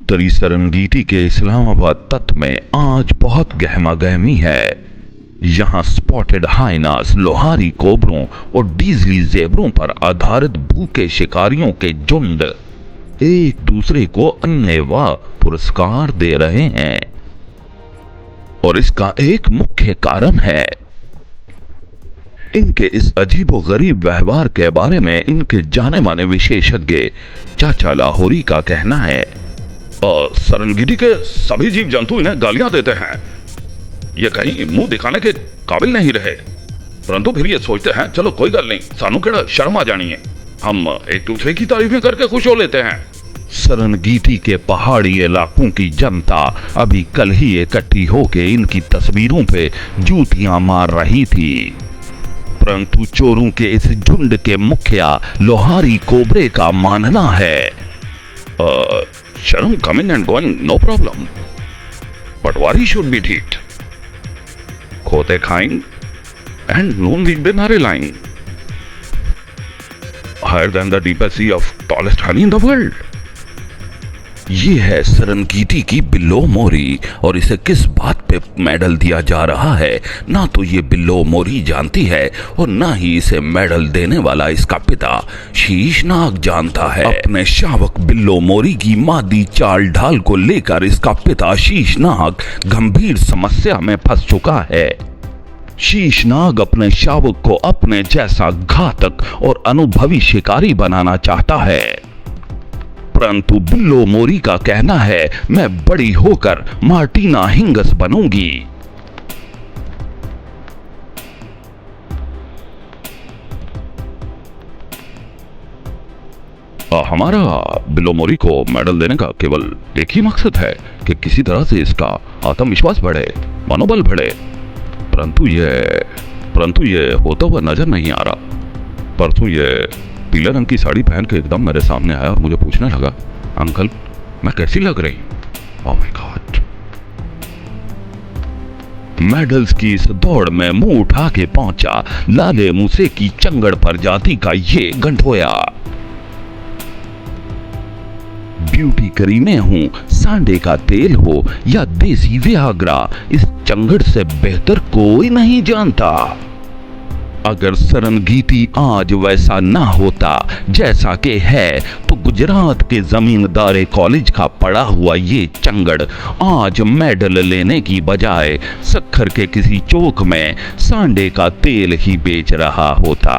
उत्तरी सरंगीटी के इस्लामाबाद तट में आज बहुत गहमा गहमी है। यहाँ स्पॉटेड हाइनास, लोहारी कोबरों और डीजली जेबरों पर आधारित भूखे शिकारियों के झुंड एक दूसरे को अन्यवा पुरस्कार दे रहे हैं, और इसका एक मुख्य कारण है इनके इस अजीबोगरीब व्यवहार के बारे में इनके जाने माने विशेषज्ञ चाचा लाहौरी का कहना है। सरंगीटी के सभी जीव जंतु इन्हें गालियां देते हैं, ये कहीं मुंह दिखाने के काबिल नहीं रहे, परंतु फिर ये सोचते हैं चलो कोई गल नहीं, सानू केड़ा शर्म आ जानी है, हम एक दूसरे की तारीफें करके खुश हो लेते हैं। सरंगीटी के पहाड़ी इलाकों की जनता अभी कल ही इकट्ठी होके इनकी तस्वीरों पे जूतियां मार रही थी, परंतु चोरों के इस झुंड के मुखिया लोहारी कोबरे का मानना है शर्म coming and going no problem, patwari should be treat, खोते खाइंग एंड नून वीक दे नारे lying, higher than the deepest sea of tallest honey in the world. ये है सरंगीटी की बिल्लो मोरी, और इसे किस बात पे मेडल दिया जा रहा है ना तो ये बिल्लो मोरी जानती है और ना ही इसे मेडल देने वाला इसका पिता शीशनाग जानता है। अपने शावक बिल्लो मोरी की मादी चाल ढाल को लेकर इसका पिता शीशनाग गंभीर समस्या में फंस चुका है। शीशनाग अपने शावक को अपने जैसा घातक और अनुभवी शिकारी बनाना चाहता है, परंतु बिल्लो मोरी का कहना है मैं बड़ी होकर मार्टिना हिंगस बनूंगी। हमारा बिल्लो मोरी को मेडल देने का केवल एक ही मकसद है कि किसी तरह से इसका आत्मविश्वास बढ़े, मनोबल बढ़े, परंतु ये होता हुआ नजर नहीं आ रहा। परसों ये पीले रंग की साड़ी पहन के एकदम मेरे सामने आया और मुझे पूछने लगा अंकल मैं कैसी लग रही? Oh my God. मेडल्स की इस दौड़ में मुंह उठा के पहुंचा लाले मूसे की चंगड़ प्रजाति का ये गंठोया। ब्यूटी करीने हूं, सांडे का तेल हो या देसी वियाग्रा, इस चंगड़ से बेहतर कोई नहीं जानता। अगर सरंगीटी आज वैसा ना होता जैसा कि है तो गुजरात के जमींदारे कॉलेज का पढ़ा हुआ ये चंगड़ आज मेडल लेने की बजाय सक्खर के किसी चौक में सांडे का तेल ही बेच रहा होता।